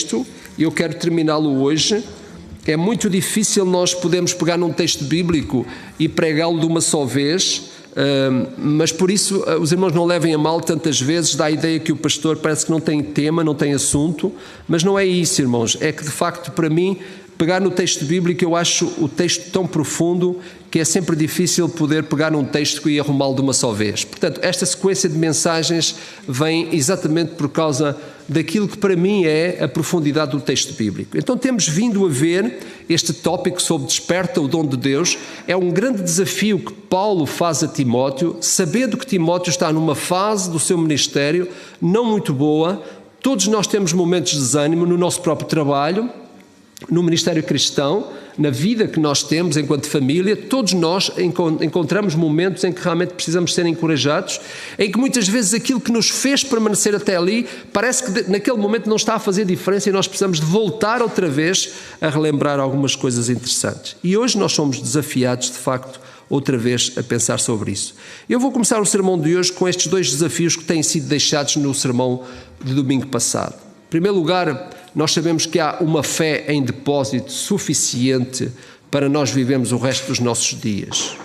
texto e eu quero terminá-lo hoje. É muito difícil nós podermos pegar num texto bíblico e pregá-lo de uma só vez, mas por isso os irmãos não levem a mal tantas vezes, dá a ideia que o pastor parece que não tem tema, não tem assunto, mas não é isso, irmãos. É que de facto para mim, pegar no texto bíblico, eu acho o texto tão profundo que é sempre difícil poder pegar num texto e arrumá-lo de uma só vez. Portanto, esta sequência de mensagens vem exatamente por causa daquilo que para mim é a profundidade do texto bíblico. Então temos vindo a ver este tópico sobre desperta o dom de Deus. É um grande desafio que Paulo faz a Timóteo, sabendo que Timóteo está numa fase do seu ministério não muito boa. Todos nós temos momentos de desânimo no nosso próprio trabalho, no ministério cristão, na vida que nós temos enquanto família. Todos nós encontramos momentos em que realmente precisamos ser encorajados, em que muitas vezes aquilo que nos fez permanecer até ali, parece que naquele momento não está a fazer diferença e nós precisamos de voltar outra vez a relembrar algumas coisas interessantes. E hoje nós somos desafiados, de facto, outra vez a pensar sobre isso. Eu vou começar o sermão de hoje com estes dois desafios que têm sido deixados no sermão de domingo passado. Em primeiro lugar, nós sabemos que há uma fé em depósito suficiente para nós vivermos o resto dos nossos dias,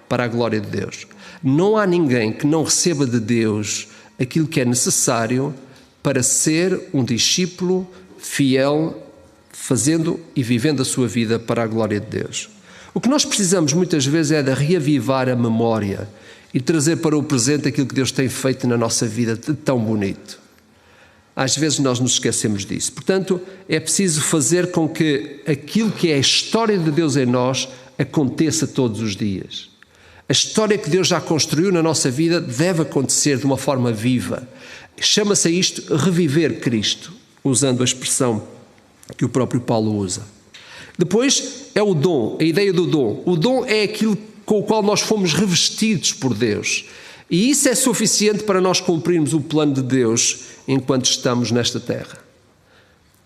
para a glória de Deus. Não há ninguém que não receba de Deus aquilo que é necessário para ser um discípulo fiel, fazendo e vivendo a sua vida para a glória de Deus. O que nós precisamos muitas vezes é de reavivar a memória e trazer para o presente aquilo que Deus tem feito na nossa vida de tão bonito. Às vezes nós nos esquecemos disso. Portanto, é preciso fazer com que aquilo que é a história de Deus em nós aconteça todos os dias. A história que Deus já construiu na nossa vida deve acontecer de uma forma viva. Chama-se a isto reviver Cristo, usando a expressão que o próprio Paulo usa. Depois é o dom, a ideia do dom. O dom é aquilo com o qual nós fomos revestidos por Deus. E isso é suficiente para nós cumprirmos o plano de Deus enquanto estamos nesta terra.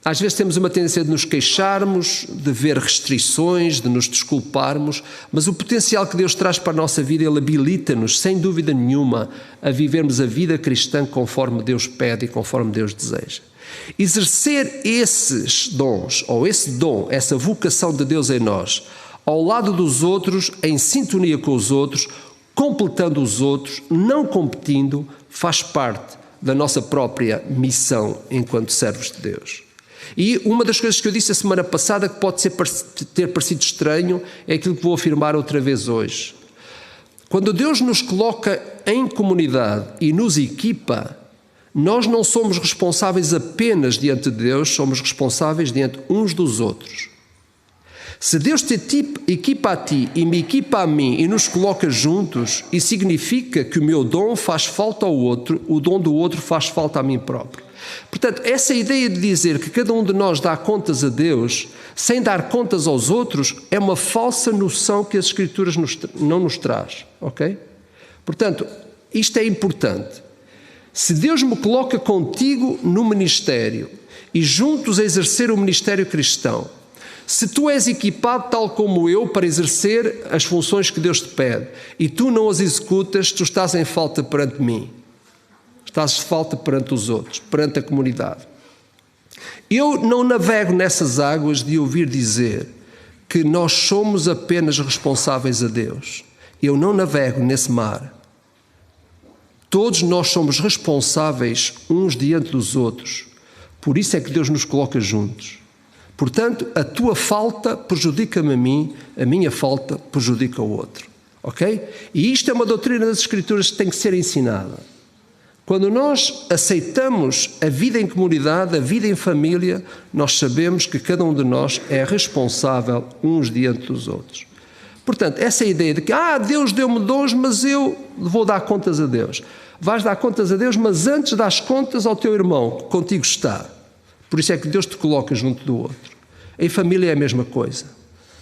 Às vezes temos uma tendência de nos queixarmos, de ver restrições, de nos desculparmos, mas o potencial que Deus traz para a nossa vida, Ele habilita-nos, sem dúvida nenhuma, a vivermos a vida cristã conforme Deus pede e conforme Deus deseja. Exercer esses dons, ou esse dom, essa vocação de Deus em nós, ao lado dos outros, em sintonia com os outros, completando os outros, não competindo, faz parte da nossa própria missão enquanto servos de Deus. E uma das coisas que eu disse a semana passada, que pode ter parecido estranho, é aquilo que vou afirmar outra vez hoje. Quando Deus nos coloca em comunidade e nos equipa, nós não somos responsáveis apenas diante de Deus, somos responsáveis diante uns dos outros. Se Deus te equipa a ti e me equipa a mim e nos coloca juntos, isso significa que o meu dom faz falta ao outro, o dom do outro faz falta a mim próprio. Portanto, essa ideia de dizer que cada um de nós dá contas a Deus, sem dar contas aos outros, é uma falsa noção que as Escrituras não nos traz, ok? Portanto, isto é importante. Se Deus me coloca contigo no ministério e juntos a exercer o ministério cristão, se tu és equipado tal como eu para exercer as funções que Deus te pede e tu não as executas, tu estás em falta perante mim. Estás em falta perante os outros, perante a comunidade. Eu não navego nessas águas de ouvir dizer que nós somos apenas responsáveis a Deus. Eu não navego nesse mar. Todos nós somos responsáveis uns diante dos outros. Por isso é que Deus nos coloca juntos. Portanto, a tua falta prejudica-me a mim, a minha falta prejudica o outro. Ok? E isto é uma doutrina das Escrituras que tem que ser ensinada. Quando nós aceitamos a vida em comunidade, a vida em família, nós sabemos que cada um de nós é responsável uns diante dos outros. Portanto, essa ideia de que Deus deu-me dons, mas eu vou dar contas a Deus. Vais dar contas a Deus, mas antes dás contas ao teu irmão, que contigo está. Por isso é que Deus te coloca junto do outro. Em família é a mesma coisa.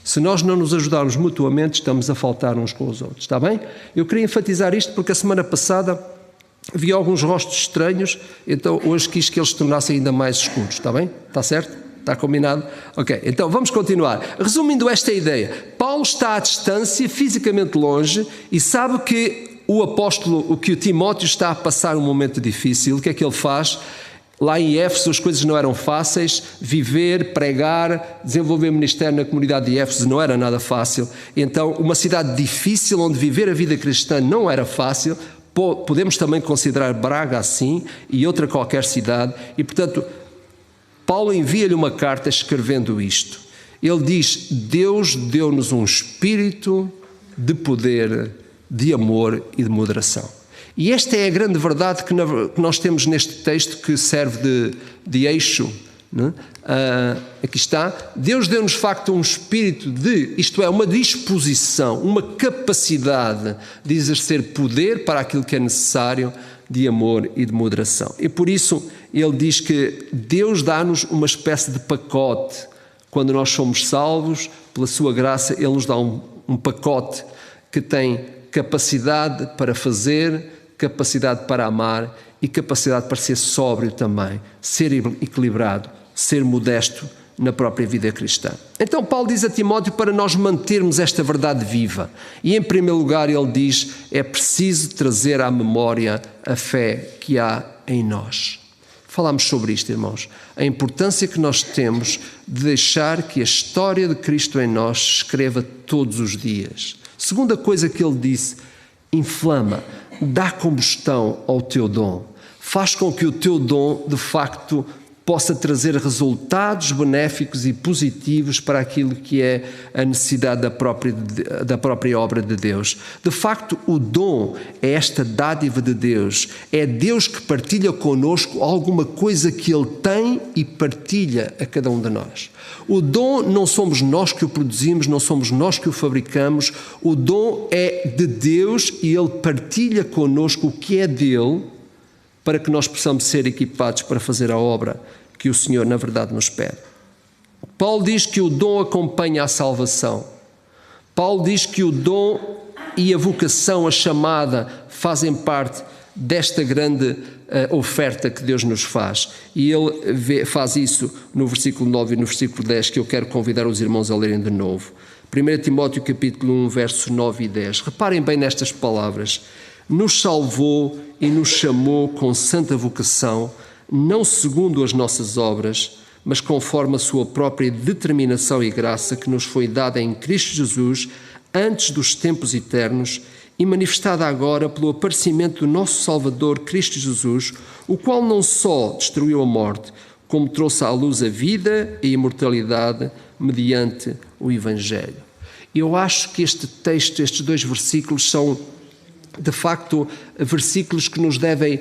Se nós não nos ajudarmos mutuamente, estamos a faltar uns com os outros. Está bem? Eu queria enfatizar isto porque a semana passada vi alguns rostos estranhos, então hoje quis que eles se tornassem ainda mais escuros. Está bem? Está certo? Está combinado? Ok, então vamos continuar. Resumindo esta ideia, Paulo está à distância, fisicamente longe, e sabe que o Timóteo está a passar um momento difícil. O que é que ele faz? Lá em Éfeso as coisas não eram fáceis, viver, pregar, desenvolver ministério na comunidade de Éfeso não era nada fácil. Então, uma cidade difícil onde viver a vida cristã não era fácil. Podemos também considerar Braga assim e outra qualquer cidade. E, portanto, Paulo envia-lhe uma carta escrevendo isto. Ele diz: Deus deu-nos um espírito de poder, de amor e de moderação. E esta é a grande verdade que nós temos neste texto, que serve de eixo. Né? Aqui está. Deus deu-nos de facto um espírito isto é, uma disposição, uma capacidade de exercer poder para aquilo que é necessário, de amor e de moderação. E por isso ele diz que Deus dá-nos uma espécie de pacote. Quando nós somos salvos, pela sua graça, Ele nos dá um pacote que tem capacidade para fazer, capacidade para amar e capacidade para ser sóbrio também, ser equilibrado, ser modesto na própria vida cristã. Então Paulo diz a Timóteo para nós mantermos esta verdade viva. E em primeiro lugar ele diz: é preciso trazer à memória a fé que há em nós. Falámos sobre isto, irmãos. A importância que nós temos de deixar que a história de Cristo em nós se escreva todos os dias. Segunda coisa que ele disse: inflama, dá combustão ao teu dom. Faz com que o teu dom, de facto, possa trazer resultados benéficos e positivos para aquilo que é a necessidade da própria obra de Deus. De facto, o dom é esta dádiva de Deus. É Deus que partilha connosco alguma coisa que Ele tem e partilha a cada um de nós. O dom não somos nós que o produzimos, não somos nós que o fabricamos. O dom é de Deus e Ele partilha connosco o que é dele, para que nós possamos ser equipados para fazer a obra que o Senhor, na verdade, nos pede. Paulo diz que o dom acompanha a salvação. Paulo diz que o dom e a vocação, a chamada, fazem parte desta grande oferta que Deus nos faz. E ele faz isso no versículo 9 e no versículo 10, que eu quero convidar os irmãos a lerem de novo. 1 Timóteo capítulo 1, versos 9 e 10. Reparem bem nestas palavras. Nos salvou e nos chamou com santa vocação, não segundo as nossas obras, mas conforme a sua própria determinação e graça que nos foi dada em Cristo Jesus antes dos tempos eternos e manifestada agora pelo aparecimento do nosso Salvador Cristo Jesus, o qual não só destruiu a morte, como trouxe à luz a vida e a imortalidade mediante o Evangelho. Eu acho que este texto, estes dois versículos, são de facto versículos que nos devem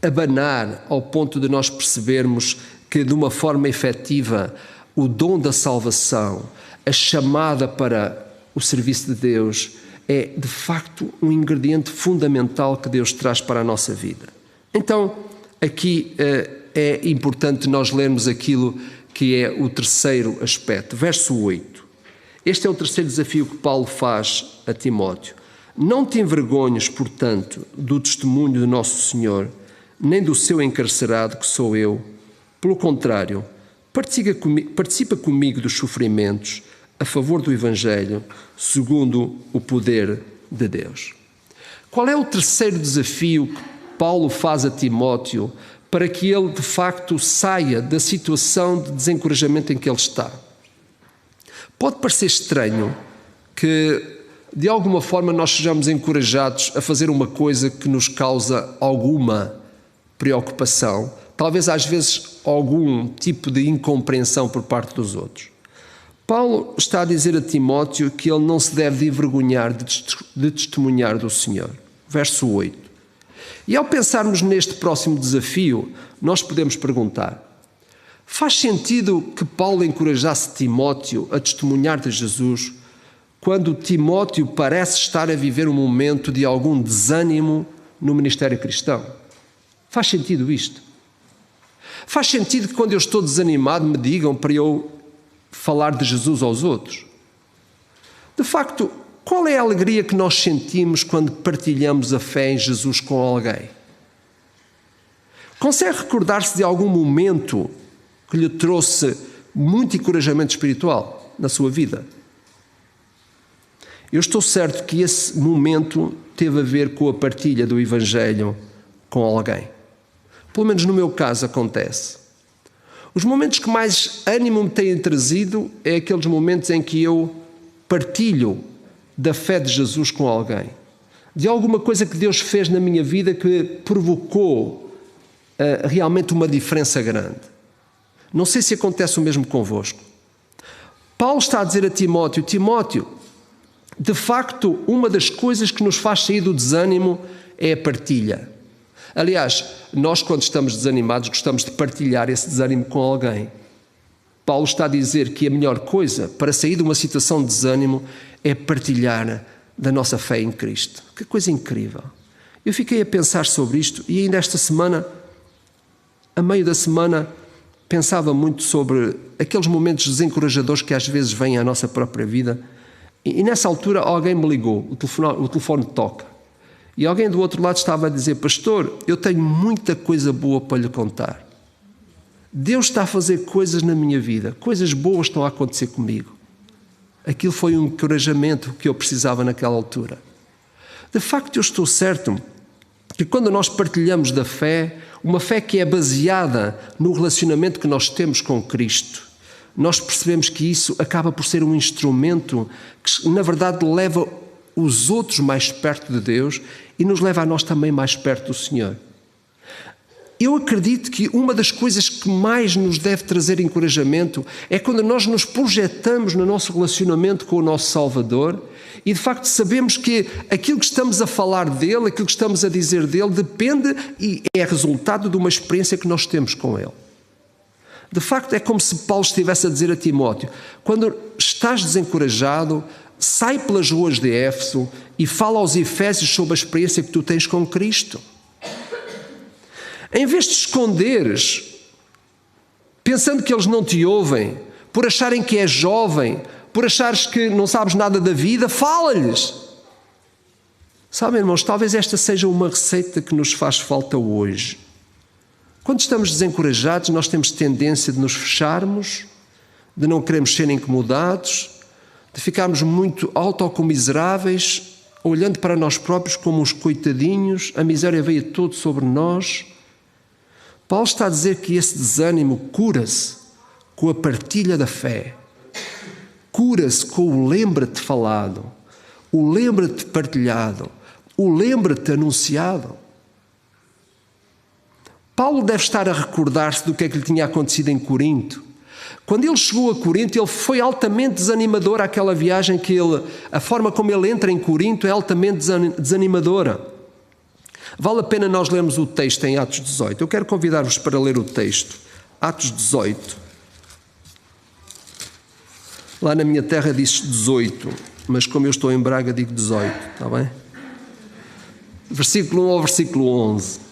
abanar ao ponto de nós percebermos que, de uma forma efetiva, o dom da salvação, a chamada para o serviço de Deus, é de facto um ingrediente fundamental que Deus traz para a nossa vida. Então, aqui é importante nós lermos aquilo que é o terceiro aspecto, verso 8. Este é o terceiro desafio que Paulo faz a Timóteo. Não te envergonhes, portanto, do testemunho do nosso Senhor, nem do seu encarcerado, que sou eu. Pelo contrário, participa comigo dos sofrimentos a favor do Evangelho, segundo o poder de Deus. Qual é o terceiro desafio que Paulo faz a Timóteo para que ele, de facto, saia da situação de desencorajamento em que ele está? Pode parecer estranho que, de alguma forma, nós sejamos encorajados a fazer uma coisa que nos causa alguma preocupação, talvez às vezes algum tipo de incompreensão por parte dos outros. Paulo está a dizer a Timóteo que ele não se deve envergonhar de testemunhar do Senhor. Verso 8. E ao pensarmos neste próximo desafio, nós podemos perguntar: faz sentido que Paulo encorajasse Timóteo a testemunhar de Jesus quando Timóteo parece estar a viver um momento de algum desânimo no ministério cristão? Faz sentido isto? Faz sentido que quando eu estou desanimado me digam para eu falar de Jesus aos outros? De facto, qual é a alegria que nós sentimos quando partilhamos a fé em Jesus com alguém? Consegue recordar-se de algum momento que lhe trouxe muito encorajamento espiritual na sua vida? Eu estou certo que esse momento teve a ver com a partilha do Evangelho com alguém. Pelo menos no meu caso acontece. Os momentos que mais ânimo me têm trazido é aqueles momentos em que eu partilho da fé de Jesus com alguém. De alguma coisa que Deus fez na minha vida que provocou realmente uma diferença grande. Não sei se acontece o mesmo convosco. Paulo está a dizer a Timóteo: Timóteo, de facto, uma das coisas que nos faz sair do desânimo é a partilha. Aliás, nós quando estamos desanimados gostamos de partilhar esse desânimo com alguém. Paulo está a dizer que a melhor coisa para sair de uma situação de desânimo é partilhar da nossa fé em Cristo. Que coisa incrível! Eu fiquei a pensar sobre isto e ainda esta semana, a meio da semana, pensava muito sobre aqueles momentos desencorajadores que às vezes vêm à nossa própria vida. E nessa altura alguém me ligou, o telefone toca. E alguém do outro lado estava a dizer: pastor, eu tenho muita coisa boa para lhe contar. Deus está a fazer coisas na minha vida, coisas boas estão a acontecer comigo. Aquilo foi um encorajamento que eu precisava naquela altura. De facto, eu estou certo que quando nós partilhamos da fé, uma fé que é baseada no relacionamento que nós temos com Cristo, nós percebemos que isso acaba por ser um instrumento que, na verdade, leva os outros mais perto de Deus e nos leva a nós também mais perto do Senhor. Eu acredito que uma das coisas que mais nos deve trazer encorajamento é quando nós nos projetamos no nosso relacionamento com o nosso Salvador e de facto sabemos que aquilo que estamos a falar dele, aquilo que estamos a dizer dele, depende e é resultado de uma experiência que nós temos com ele. De facto, é como se Paulo estivesse a dizer a Timóteo: quando estás desencorajado, sai pelas ruas de Éfeso e fala aos Efésios sobre a experiência que tu tens com Cristo. Em vez de esconderes, pensando que eles não te ouvem, por acharem que és jovem, por achares que não sabes nada da vida, fala-lhes. Sabem, irmãos, talvez esta seja uma receita que nos faz falta hoje. Quando estamos desencorajados, nós temos tendência de nos fecharmos, de não queremos ser incomodados, de ficarmos muito autocomiseráveis, olhando para nós próprios como uns coitadinhos, a miséria veio toda sobre nós. Paulo está a dizer que esse desânimo cura-se com a partilha da fé, cura-se com o lembra-te falado, o lembra-te partilhado, o lembra-te anunciado. Paulo deve estar a recordar-se do que é que lhe tinha acontecido em Corinto. Quando ele chegou a Corinto, ele foi altamente desanimador àquela viagem que a forma como ele entra em Corinto é altamente desanimadora. Vale a pena nós lermos o texto em Atos 18. Eu quero convidar-vos para ler o texto. Atos 18. Lá na minha terra diz 18, mas como eu estou em Braga digo 18, está bem? Versículo 1 ao versículo 11.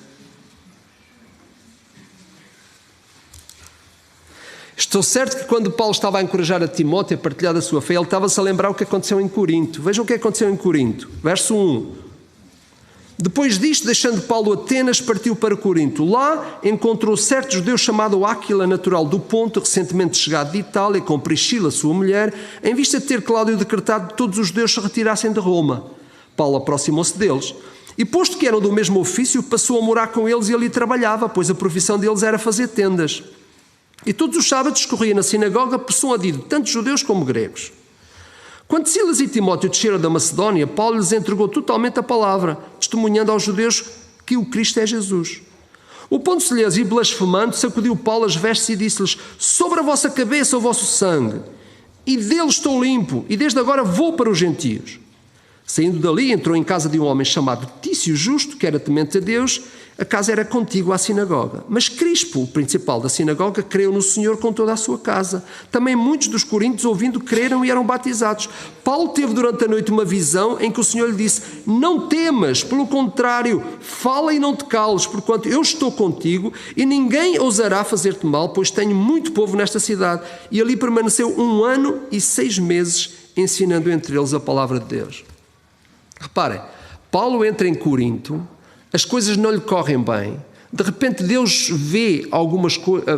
Estou certo que quando Paulo estava a encorajar a Timóteo a partilhar da sua fé, ele estava-se a lembrar o que aconteceu em Corinto. Vejam o que aconteceu em Corinto. Verso 1. Depois disto, deixando Paulo Atenas, partiu para Corinto. Lá encontrou certo judeu chamado Áquila, natural do Ponto, recentemente chegado de Itália, com Priscila, sua mulher, em vista de ter Cláudio decretado que todos os judeus se retirassem de Roma. Paulo aproximou-se deles. E posto que eram do mesmo ofício, passou a morar com eles e ali trabalhava, pois a profissão deles era fazer tendas. E todos os sábados corria na sinagoga persuadido, tanto judeus como gregos. Quando Silas e Timóteo desceram da Macedónia, Paulo lhes entregou totalmente a palavra, testemunhando aos judeus que o Cristo é Jesus. Opondo-se-lhes e blasfemando, sacudiu Paulo as vestes e disse-lhes: sobre a vossa cabeça o vosso sangue, e dele estou limpo, e desde agora vou para os gentios. Saindo dali, entrou em casa de um homem chamado Tício Justo, que era temente a Deus. A casa era contígua à sinagoga. Mas Crispo, o principal da sinagoga, creu no Senhor com toda a sua casa. Também muitos dos coríntios, ouvindo, creram e eram batizados. Paulo teve durante a noite uma visão em que o Senhor lhe disse: não temas, pelo contrário, fala e não te cales, porquanto eu estou contigo e ninguém ousará fazer-te mal, pois tenho muito povo nesta cidade. E ali permaneceu 1 ano e 6 meses, ensinando entre eles a palavra de Deus. Reparem, Paulo entra em Corinto, as coisas não lhe correm bem, De repente Deus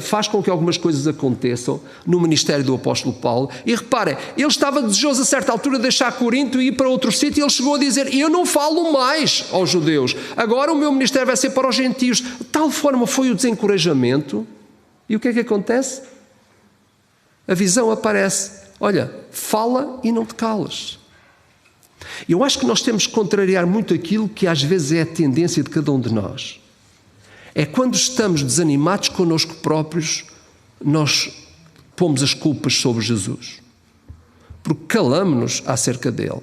faz com que algumas coisas aconteçam no ministério do apóstolo Paulo. E reparem, ele estava desejoso a certa altura de deixar Corinto e ir para outro sítio, e ele chegou a dizer: eu não falo mais aos judeus, agora o meu ministério vai ser para os gentios. De tal forma foi o desencorajamento. E o que é que acontece? A visão aparece: olha, fala e não te calas. Eu acho que nós temos que contrariar muito aquilo que às vezes é a tendência de cada um de nós. É quando estamos desanimados connosco próprios, nós pomos as culpas sobre Jesus, porque calamos-nos acerca dele.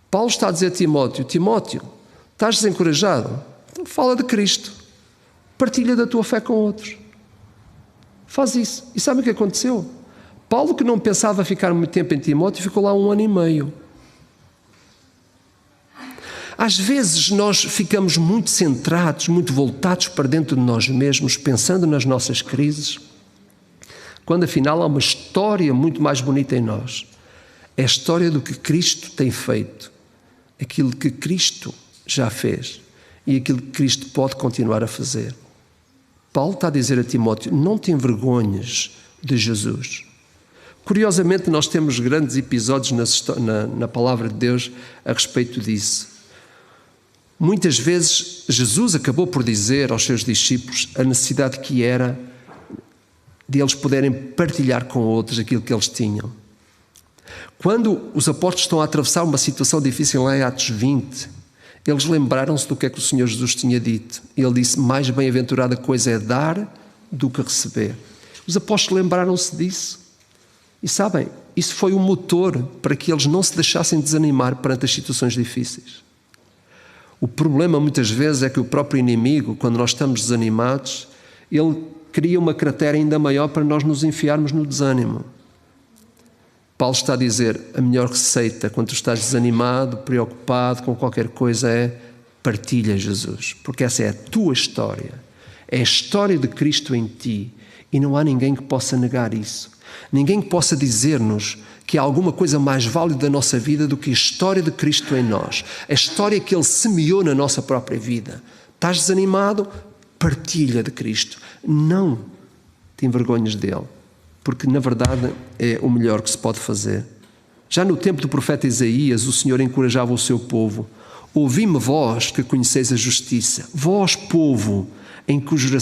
Paulo está a dizer a Timóteo: Timóteo, estás desencorajado? Então fala de Cristo, partilha da tua fé com outros, faz isso. E sabe o que aconteceu? Paulo, que não pensava ficar muito tempo em Timóteo, ficou lá 1 ano e meio. Às vezes nós ficamos muito centrados, muito voltados para dentro de nós mesmos, pensando nas nossas crises, quando afinal há uma história muito mais bonita em nós. É a história do que Cristo tem feito, aquilo que Cristo já fez e aquilo que Cristo pode continuar a fazer. Paulo está a dizer a Timóteo: não te envergonhes de Jesus. Curiosamente, nós temos grandes episódios na palavra de Deus a respeito disso. Muitas vezes Jesus acabou por dizer aos seus discípulos a necessidade que era de eles poderem partilhar com outros aquilo que eles tinham. Quando os apóstolos estão a atravessar uma situação difícil lá em Atos 20, eles lembraram-se do que é que o Senhor Jesus tinha dito. Ele disse: mais bem-aventurada coisa é dar do que receber. Os apóstolos lembraram-se disso. E sabem, isso foi o motor para que eles não se deixassem desanimar perante as situações difíceis. O problema muitas vezes é que o próprio inimigo, quando nós estamos desanimados, ele cria uma cratera ainda maior para nós nos enfiarmos no desânimo. Paulo está a dizer: a melhor receita quando tu estás desanimado, preocupado com qualquer coisa é partilha Jesus, porque essa é a tua história, é a história de Cristo em ti, e não há ninguém que possa negar isso. Ninguém que possa dizer-nos que há alguma coisa mais válida da nossa vida do que a história de Cristo em nós, a história que Ele semeou na nossa própria vida. Estás desanimado? Partilha de Cristo. Não te envergonhes dele, porque na verdade é o melhor que se pode fazer. Já no tempo do profeta Isaías, o Senhor encorajava o seu povo: ouvi-me vós que conheceis a justiça, vós povo em cujo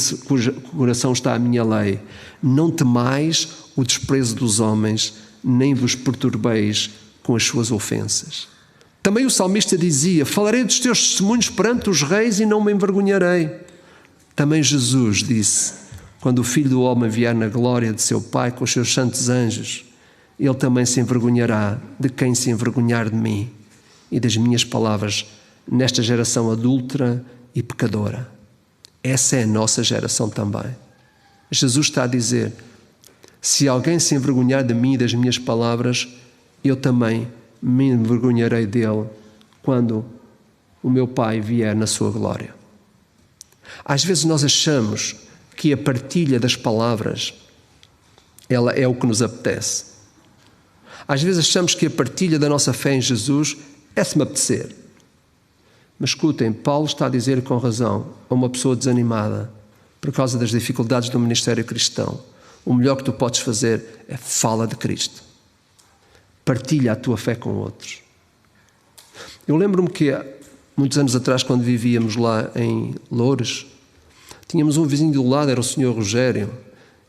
coração está a minha lei, não temais o desprezo dos homens, nem vos perturbeis com as suas ofensas. Também o salmista dizia: falarei dos teus testemunhos perante os reis e não me envergonharei. Também Jesus disse: quando o Filho do Homem vier na glória de seu Pai com os seus santos anjos, ele também se envergonhará de quem se envergonhar de mim e das minhas palavras nesta geração adúltera e pecadora. Essa é a nossa geração também. Jesus está a dizer: se alguém se envergonhar de mim e das minhas palavras, eu também me envergonharei dele quando o meu Pai vier na sua glória. Às vezes nós achamos que a partilha das palavras, ela é o que nos apetece. Às vezes achamos que a partilha da nossa fé em Jesus é se me apetecer. Mas escutem, Paulo está a dizer com razão a uma pessoa desanimada por causa das dificuldades do ministério cristão: o melhor que tu podes fazer é fala de Cristo. Partilha a tua fé com outros. Eu lembro-me que muitos anos atrás, quando vivíamos lá em Loures, tínhamos um vizinho do lado, era o Sr. Rogério.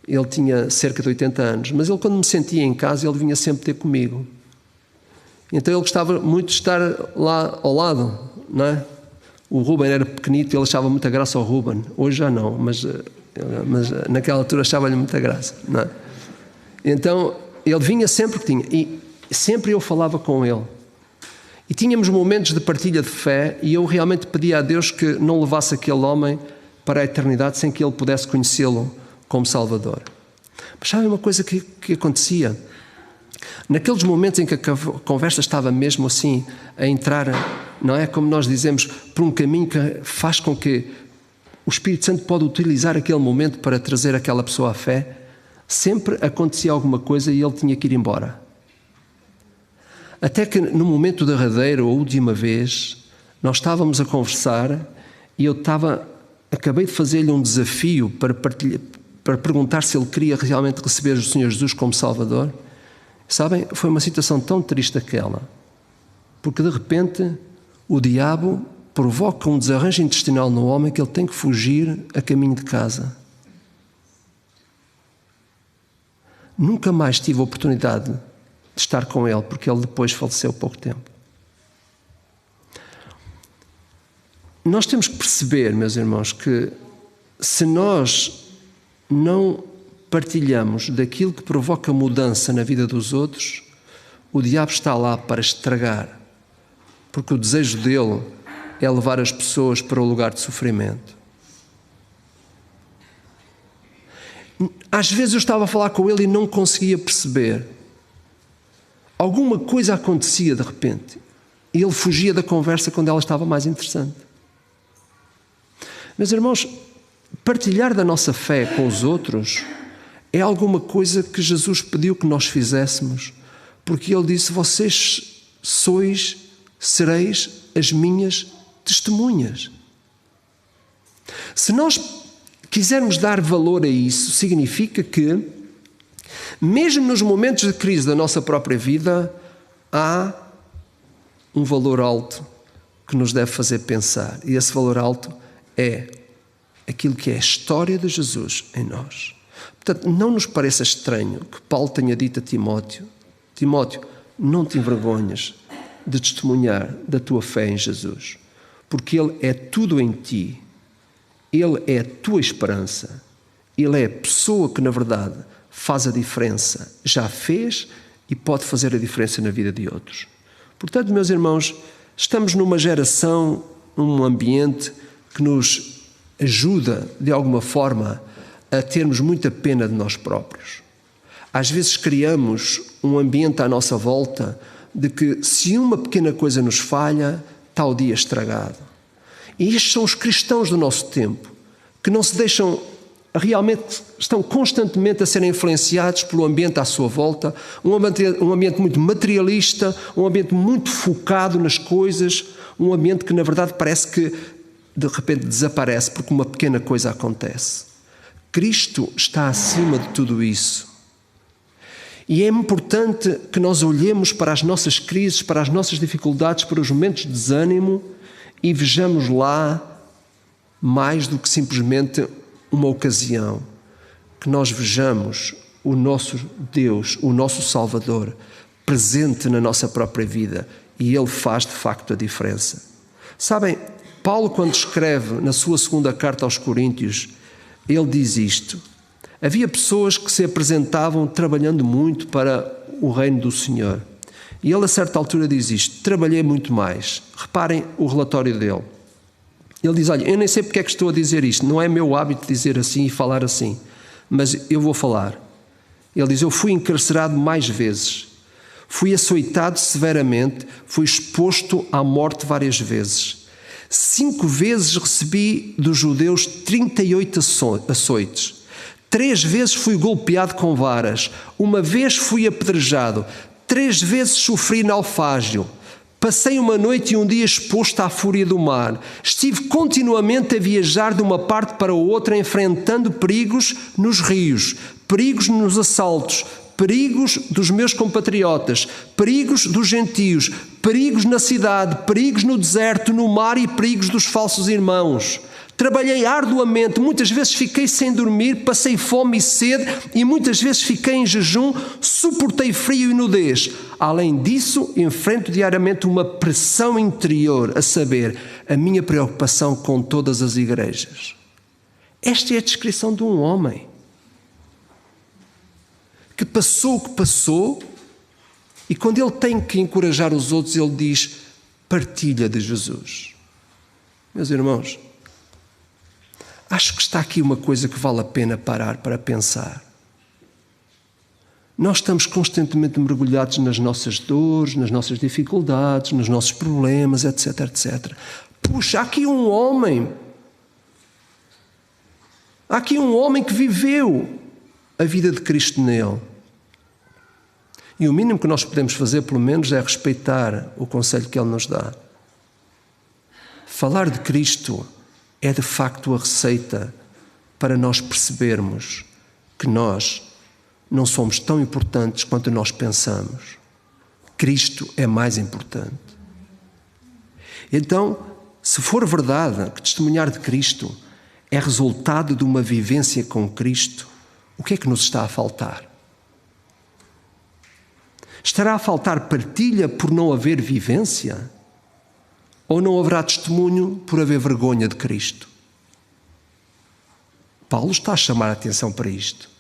Ele tinha cerca de 80 anos, mas ele, quando me sentia em casa, ele vinha sempre ter comigo. Então ele gostava muito de estar lá ao lado, não é? O Ruben era pequenito, ele achava muita graça ao Ruben. Hoje já não, mas naquela altura achava-lhe muita graça, não é? Então ele vinha sempre que tinha, e sempre eu falava com ele. E tínhamos momentos de partilha de fé, e eu realmente pedia a Deus que não levasse aquele homem para a eternidade sem que ele pudesse conhecê-lo como Salvador. Mas sabe uma coisa que acontecia? Naqueles momentos em que a conversa estava mesmo assim a entrar, não é? Como nós dizemos, por um caminho que faz com que o Espírito Santo pode utilizar aquele momento para trazer aquela pessoa à fé, sempre acontecia alguma coisa e ele tinha que ir embora. Até que no momento derradeiro, a última vez, nós estávamos a conversar e eu estava acabei de fazer-lhe um desafio para perguntar se ele queria realmente receber o Senhor Jesus como Salvador. Sabem, foi uma situação tão triste aquela, porque de repente o diabo provoca um desarranjo intestinal no homem que ele tem que fugir a caminho de casa. Nunca mais tive a oportunidade de estar com ele, porque ele depois faleceu há pouco tempo. Nós temos que perceber, meus irmãos, que se nós não partilhamos daquilo que provoca mudança na vida dos outros, o diabo está lá para estragar, porque o desejo dele é levar as pessoas para o lugar de sofrimento. Às vezes eu estava a falar com ele e não conseguia perceber. Alguma coisa acontecia de repente e ele fugia da conversa quando ela estava mais interessante. Meus irmãos, partilhar da nossa fé com os outros é alguma coisa que Jesus pediu que nós fizéssemos, porque ele disse: vocês sereis as minhas testemunhas. Se nós quisermos dar valor a isso, significa que, mesmo nos momentos de crise da nossa própria vida, há um valor alto que nos deve fazer pensar. E esse valor alto é aquilo que é a história de Jesus em nós. Portanto, não nos pareça estranho que Paulo tenha dito a Timóteo: Timóteo, não te envergonhes de testemunhar da tua fé em Jesus, porque Ele é tudo em ti. Ele é a tua esperança. Ele é a pessoa que, na verdade, faz a diferença. Já fez e pode fazer a diferença na vida de outros. Portanto, meus irmãos, estamos numa geração, num ambiente que nos ajuda, de alguma forma, a termos muita pena de nós próprios. Às vezes criamos um ambiente à nossa volta de que, se uma pequena coisa nos falha, está o dia estragado. E estes são os cristãos do nosso tempo, que não se deixam, realmente estão constantemente a serem influenciados pelo ambiente à sua volta, um ambiente muito materialista, um ambiente muito focado nas coisas, um ambiente que, na verdade, parece que de repente desaparece porque uma pequena coisa acontece. Cristo está acima de tudo isso. E é importante que nós olhemos para as nossas crises, para as nossas dificuldades, para os momentos de desânimo e vejamos lá mais do que simplesmente uma ocasião. Que nós vejamos o nosso Deus, o nosso Salvador, presente na nossa própria vida, e Ele faz de facto a diferença. Sabem, Paulo, quando escreve na sua segunda carta aos Coríntios, ele diz isto: havia pessoas que se apresentavam trabalhando muito para o reino do Senhor. E ele, a certa altura, diz isto: trabalhei muito mais. Reparem o relatório dele. Ele diz: olha, eu nem sei porque é que estou a dizer isto, não é meu hábito dizer assim e falar assim, mas eu vou falar. Ele diz: eu fui encarcerado mais vezes, fui açoitado severamente, fui exposto à morte várias vezes. 5 vezes recebi dos judeus 38 açoites. 3 vezes fui golpeado com varas. 1 vez fui apedrejado. 3 vezes sofri naufrágio. Passei uma noite e um dia exposto à fúria do mar. Estive continuamente a viajar de uma parte para outra, enfrentando perigos nos rios, perigos nos assaltos, perigos dos meus compatriotas, perigos dos gentios, perigos na cidade, perigos no deserto, no mar e perigos dos falsos irmãos. Trabalhei arduamente, muitas vezes fiquei sem dormir, passei fome e sede e muitas vezes fiquei em jejum, suportei frio e nudez. Além disso, enfrento diariamente uma pressão interior, a saber, a minha preocupação com todas as igrejas. Esta é a descrição de um homem que passou o que passou, e quando ele tem que encorajar os outros, ele diz: partilha de Jesus. Meus irmãos, acho que está aqui uma coisa que vale a pena parar para pensar. Nós estamos constantemente mergulhados nas nossas dores, nas nossas dificuldades, nos nossos problemas, etc, etc. Puxa, há aqui um homem que viveu a vida de Cristo nele. E o mínimo que nós podemos fazer, pelo menos, é respeitar o conselho que ele nos dá. Falar de Cristo é de facto a receita para nós percebermos que nós não somos tão importantes quanto nós pensamos. Cristo é mais importante. Então, se for verdade que testemunhar de Cristo é resultado de uma vivência com Cristo, o que é que nos está a faltar? Estará a faltar partilha por não haver vivência? Ou não haverá testemunho por haver vergonha de Cristo? Paulo está a chamar a atenção para isto.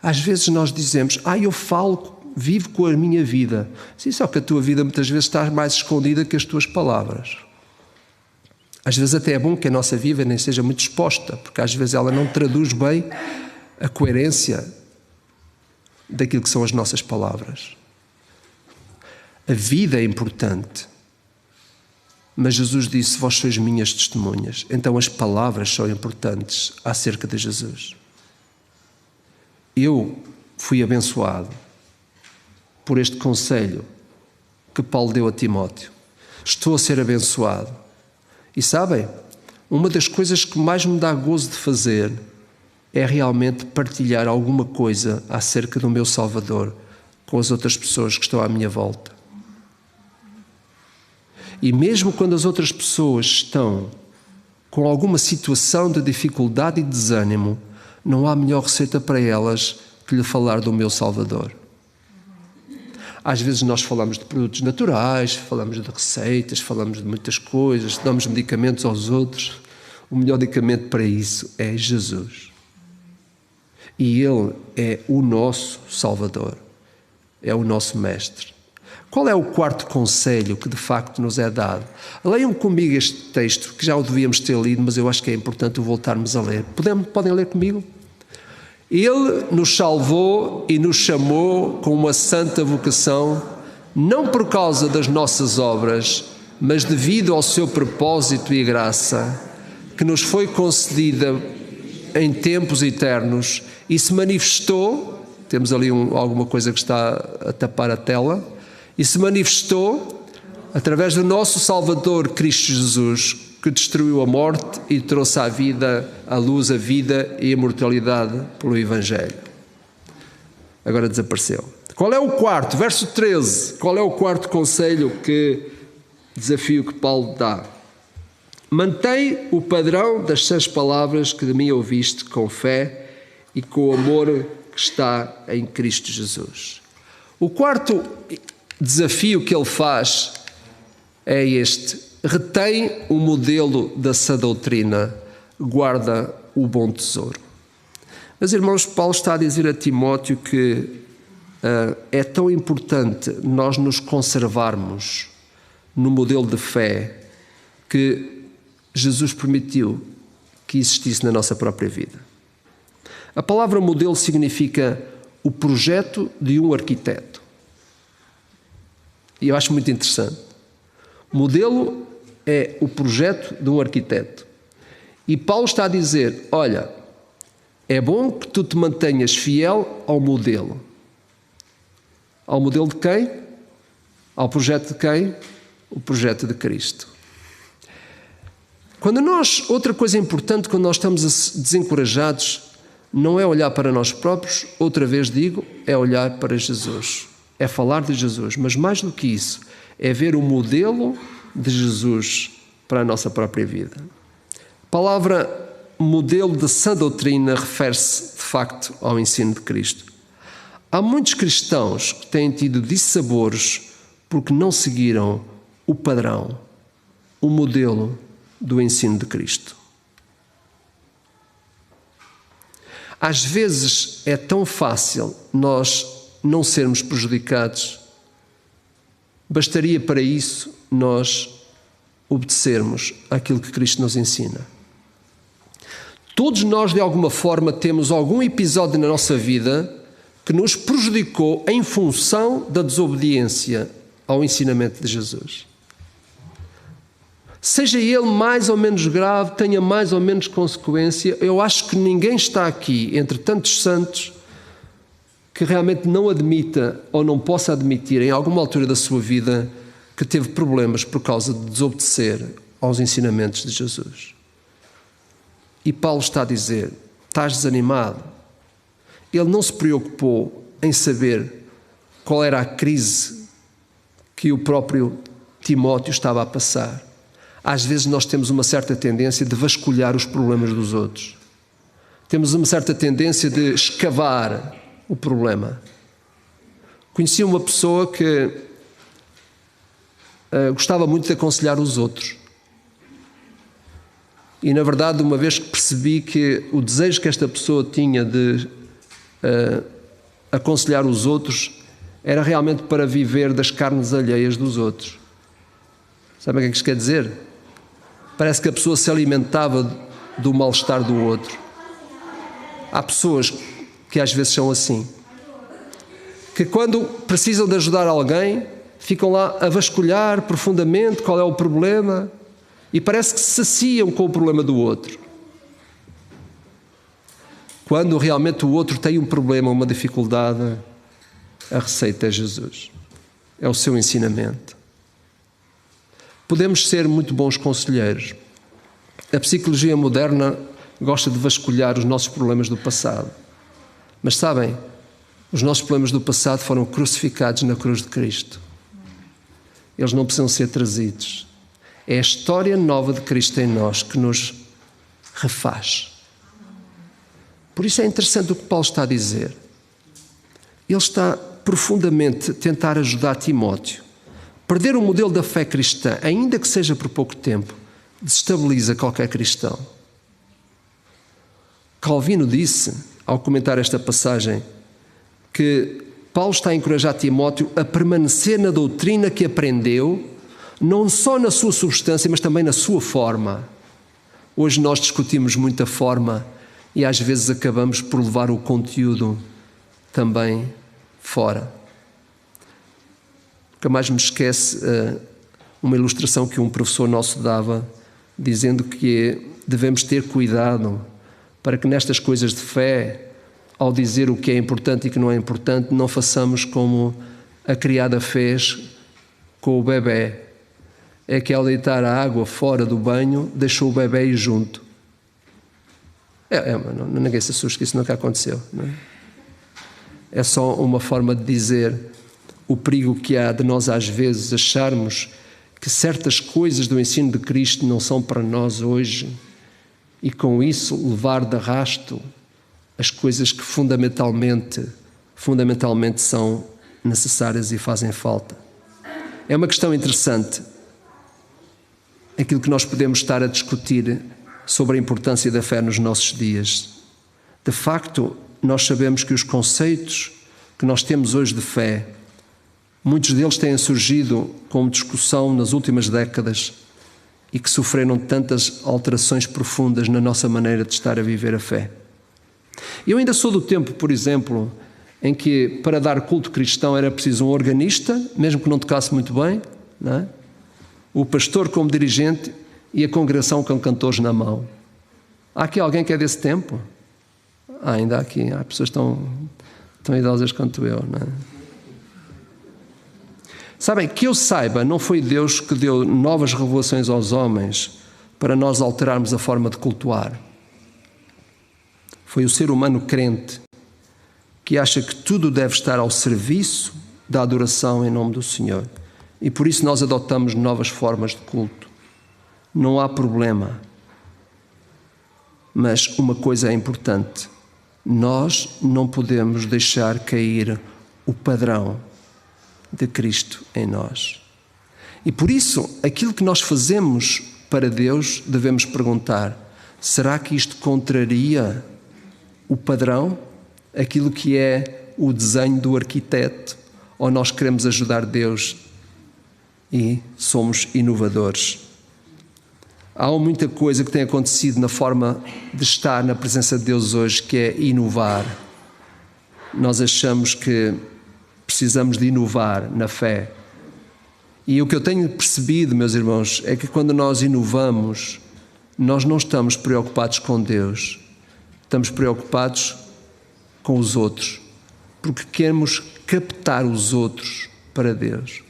Às vezes nós dizemos, eu falo, vivo com a minha vida. Sim, só que a tua vida muitas vezes está mais escondida que as tuas palavras. Às vezes até é bom que a nossa vida nem seja muito exposta, porque às vezes ela não traduz bem a coerência daquilo que são as nossas palavras. A vida é importante, mas Jesus disse, vós sois minhas testemunhas. Então as palavras são importantes acerca de Jesus. Eu fui abençoado por este conselho que Paulo deu a Timóteo. Estou a ser abençoado. E sabem, uma das coisas que mais me dá gozo de fazer é realmente partilhar alguma coisa acerca do meu Salvador com as outras pessoas que estão à minha volta. E mesmo quando as outras pessoas estão com alguma situação de dificuldade e desânimo, não há melhor receita para elas que lhe falar do meu Salvador. Às vezes nós falamos de produtos naturais, falamos de receitas, falamos de muitas coisas, damos medicamentos aos outros. O melhor medicamento para isso é Jesus. E Ele é o nosso Salvador, é o nosso Mestre. Qual é o quarto conselho que de facto nos é dado? Leiam comigo este texto, que já o devíamos ter lido, mas eu acho que é importante o voltarmos a ler. Podem ler comigo? Ele nos salvou e nos chamou com uma santa vocação, não por causa das nossas obras, mas devido ao seu propósito e graça, que nos foi concedida em tempos eternos e se manifestou, temos ali alguma coisa que está a tapar a tela, e se manifestou através do nosso Salvador Cristo Jesus, que destruiu a morte e trouxe à vida, à luz, a vida e a imortalidade pelo Evangelho. Agora desapareceu. Qual é o quarto? Verso 13. Qual é o quarto conselho desafio que Paulo dá? Mantém o padrão das sãs palavras que de mim ouviste com fé e com o amor que está em Cristo Jesus. O quarto desafio que ele faz é este: retém o modelo da sã doutrina, guarda o bom tesouro. Meus irmãos, Paulo está a dizer a Timóteo que é tão importante nós nos conservarmos no modelo de fé que Jesus permitiu que existisse na nossa própria vida. A palavra modelo significa o projeto de um arquiteto. E eu acho muito interessante. Modelo é o projeto de um arquiteto. E Paulo está a dizer, olha, é bom que tu te mantenhas fiel ao modelo. Ao modelo de quem? Ao projeto de quem? O projeto de Cristo. Outra coisa importante quando nós estamos desencorajados, não é olhar para nós próprios, outra vez digo, é olhar para Jesus. É falar de Jesus, mas mais do que isso, é ver o modelo de Jesus para a nossa própria vida. A palavra modelo de sã doutrina refere-se, de facto, ao ensino de Cristo. Há muitos cristãos que têm tido dissabores porque não seguiram o padrão, o modelo do ensino de Cristo. Às vezes é tão fácil nós não sermos prejudicados. Bastaria para isso nós obedecermos àquilo que Cristo nos ensina. Todos nós, de alguma forma, temos algum episódio na nossa vida que nos prejudicou em função da desobediência ao ensinamento de Jesus. Seja ele mais ou menos grave, tenha mais ou menos consequência, eu acho que ninguém está aqui, entre tantos santos, que realmente não admita ou não possa admitir em alguma altura da sua vida que teve problemas por causa de desobedecer aos ensinamentos de Jesus. E Paulo está a dizer: estás desanimado? Ele não se preocupou em saber qual era a crise que o próprio Timóteo estava a passar. Às vezes nós temos uma certa tendência de vasculhar os problemas dos outros. Temos uma certa tendência de escavar o problema. Conheci uma pessoa que gostava muito de aconselhar os outros. E, na verdade, uma vez que percebi que o desejo que esta pessoa tinha de aconselhar os outros era realmente para viver das carnes alheias dos outros. Sabe o que é que isto quer dizer? Parece que a pessoa se alimentava do mal-estar do outro. Há pessoas que às vezes são assim, que quando precisam de ajudar alguém, ficam lá a vasculhar profundamente qual é o problema e parece que se saciam com o problema do outro. Quando realmente o outro tem um problema, uma dificuldade, a receita é Jesus. É o seu ensinamento. Podemos ser muito bons conselheiros. A psicologia moderna gosta de vasculhar os nossos problemas do passado. Mas sabem, os nossos problemas do passado foram crucificados na cruz de Cristo. Eles não precisam ser trazidos. É a história nova de Cristo em nós que nos refaz. Por isso é interessante o que Paulo está a dizer. Ele está profundamente a tentar ajudar Timóteo. Perder o modelo da fé cristã, ainda que seja por pouco tempo, desestabiliza qualquer cristão. Calvino disse, ao comentar esta passagem, que Paulo está a encorajar Timóteo a permanecer na doutrina que aprendeu, não só na sua substância, mas também na sua forma. Hoje nós discutimos muito a forma e às vezes acabamos por levar o conteúdo também fora. Nunca mais me esquece uma ilustração que um professor nosso dava, dizendo que devemos ter cuidado para que nestas coisas de fé, ao dizer o que é importante e que não é importante, não façamos como a criada fez com o bebê. É que ao deitar a água fora do banho, deixou o bebê ir junto. Ninguém se assusta que isso nunca aconteceu. Não é? É só uma forma de dizer o perigo que há de nós às vezes acharmos que certas coisas do ensino de Cristo não são para nós hoje e com isso levar de arrasto as coisas que fundamentalmente são necessárias e fazem falta. É uma questão interessante aquilo que nós podemos estar a discutir sobre a importância da fé nos nossos dias. De facto, nós sabemos que os conceitos que nós temos hoje de fé, muitos deles têm surgido como discussão nas últimas décadas e que sofreram tantas alterações profundas na nossa maneira de estar a viver a fé. Eu ainda sou do tempo, por exemplo, em que para dar culto cristão era preciso um organista, mesmo que não tocasse muito bem, não é? O pastor como dirigente e a congregação com cantores na mão. Há aqui alguém que é desse tempo? Ainda há aqui. Há pessoas tão idosas quanto eu, não é? Sabem, que eu saiba, não foi Deus que deu novas revelações aos homens para nós alterarmos a forma de cultuar. Foi o ser humano crente que acha que tudo deve estar ao serviço da adoração em nome do Senhor. E por isso nós adotamos novas formas de culto. Não há problema. Mas uma coisa é importante. Nós não podemos deixar cair o padrão de Cristo em nós. E por isso, aquilo que nós fazemos para Deus, devemos perguntar: será que isto contraria o padrão? Aquilo que é o desenho do arquiteto? Ou nós queremos ajudar Deus e somos inovadores? Há muita coisa que tem acontecido na forma de estar na presença de Deus hoje, que é inovar. Nós achamos que precisamos de inovar na fé. E o que eu tenho percebido, meus irmãos, é que quando nós inovamos, nós não estamos preocupados com Deus. Estamos preocupados com os outros, porque queremos captar os outros para Deus.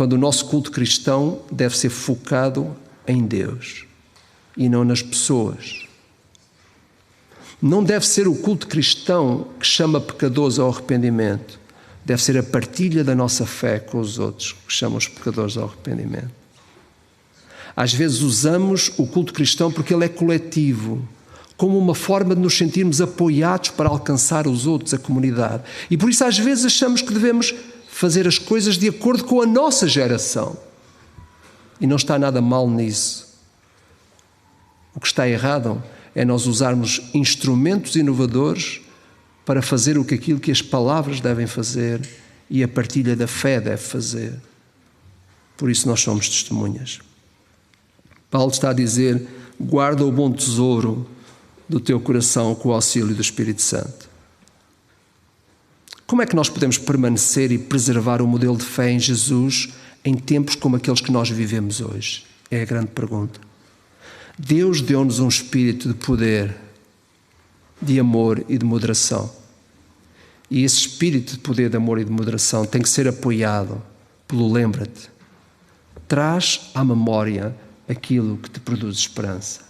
quando o nosso culto cristão deve ser focado em Deus e não nas pessoas. Não deve ser o culto cristão que chama pecadores ao arrependimento. Deve ser a partilha da nossa fé com os outros que chamam os pecadores ao arrependimento. Às vezes usamos o culto cristão porque ele é coletivo, como uma forma de nos sentirmos apoiados para alcançar os outros, a comunidade. E por isso às vezes achamos que devemos fazer as coisas de acordo com a nossa geração. E não está nada mal nisso. O que está errado é nós usarmos instrumentos inovadores para fazer aquilo que as palavras devem fazer e a partilha da fé deve fazer. Por isso nós somos testemunhas. Paulo está a dizer: guarda o bom tesouro do teu coração com o auxílio do Espírito Santo. Como é que nós podemos permanecer e preservar o modelo de fé em Jesus em tempos como aqueles que nós vivemos hoje? É a grande pergunta. Deus deu-nos um espírito de poder, de amor e de moderação. E esse espírito de poder, de amor e de moderação tem que ser apoiado pelo lembra-te. Traz à memória aquilo que te produz esperança.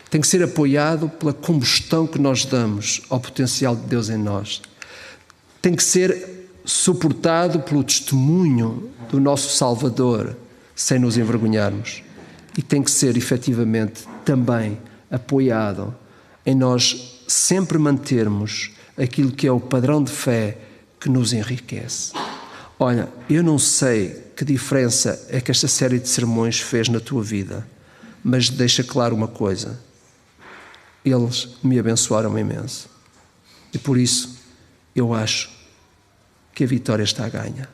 Tem que ser apoiado pela combustão que nós damos ao potencial de Deus em nós. Tem que ser suportado pelo testemunho do nosso Salvador, sem nos envergonharmos. E tem que ser, efetivamente, também apoiado em nós sempre mantermos aquilo que é o padrão de fé que nos enriquece. Olha, eu não sei que diferença é que esta série de sermões fez na tua vida, mas deixa claro uma coisa: eles me abençoaram imenso. E por isso eu acho que a vitória está a ganha.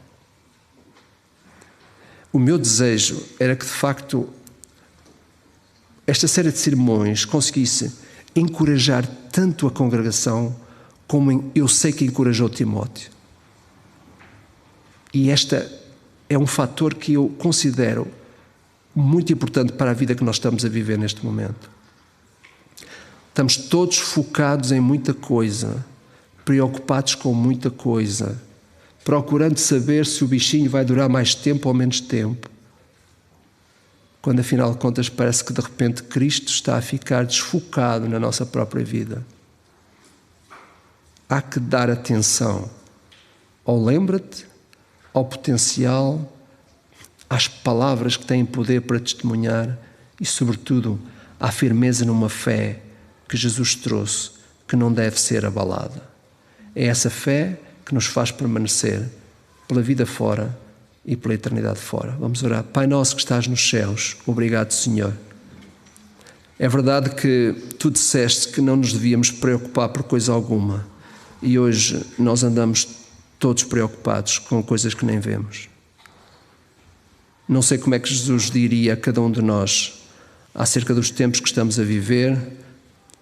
O meu desejo era que, de facto, esta série de sermões conseguisse encorajar tanto a congregação como eu sei que encorajou Timóteo. E esta é um fator que eu considero muito importante para a vida que nós estamos a viver neste momento. Estamos todos focados em muita coisa, preocupados com muita coisa, procurando saber se o bichinho vai durar mais tempo ou menos tempo, quando afinal de contas parece que de repente Cristo está a ficar desfocado na nossa própria vida. Há que dar atenção ao lembra-te, ao potencial, às palavras que têm poder para testemunhar e, sobretudo, à firmeza numa fé que Jesus trouxe, que não deve ser abalada. É essa fé que nos faz permanecer pela vida fora e pela eternidade fora. Vamos orar. Pai nosso que estás nos céus, obrigado, Senhor. É verdade que tu disseste que não nos devíamos preocupar por coisa alguma e hoje nós andamos todos preocupados com coisas que nem vemos. Não sei como é que Jesus diria a cada um de nós acerca dos tempos que estamos a viver.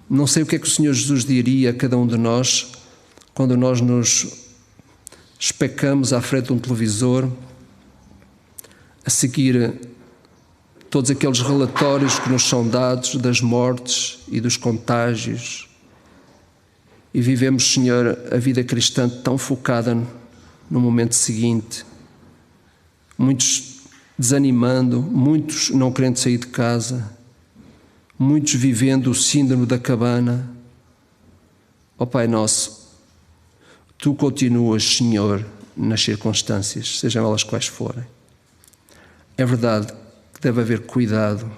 Não sei o que é que o Senhor Jesus diria a cada um de nós quando nós nos especamos à frente de um televisor, a seguir todos aqueles relatórios que nos são dados das mortes e dos contágios, e vivemos, Senhor, a vida cristã tão focada no momento seguinte, muitos desanimando, muitos não querendo sair de casa, muitos vivendo o síndrome da cabana. Ó Pai nosso, tu continuas, Senhor, nas circunstâncias, sejam elas quais forem. É verdade que deve haver cuidado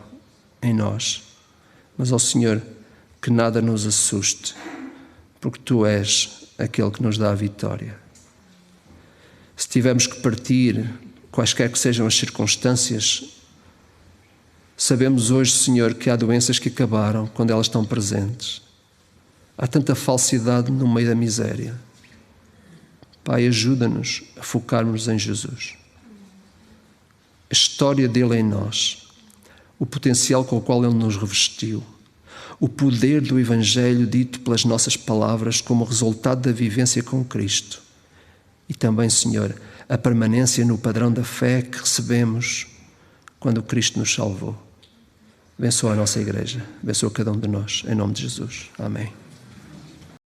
em nós, mas, ó Senhor, que nada nos assuste, porque tu és aquele que nos dá a vitória. Se tivermos que partir, quaisquer que sejam as circunstâncias, sabemos hoje, Senhor, que há doenças que acabaram quando elas estão presentes. Há tanta falsidade no meio da miséria. Pai, ajuda-nos a focarmos em Jesus. A história dele em nós, o potencial com o qual ele nos revestiu, o poder do Evangelho dito pelas nossas palavras como resultado da vivência com Cristo e também, Senhor, a permanência no padrão da fé que recebemos quando Cristo nos salvou. Abençoa a nossa igreja, abençoa cada um de nós, em nome de Jesus. Amém.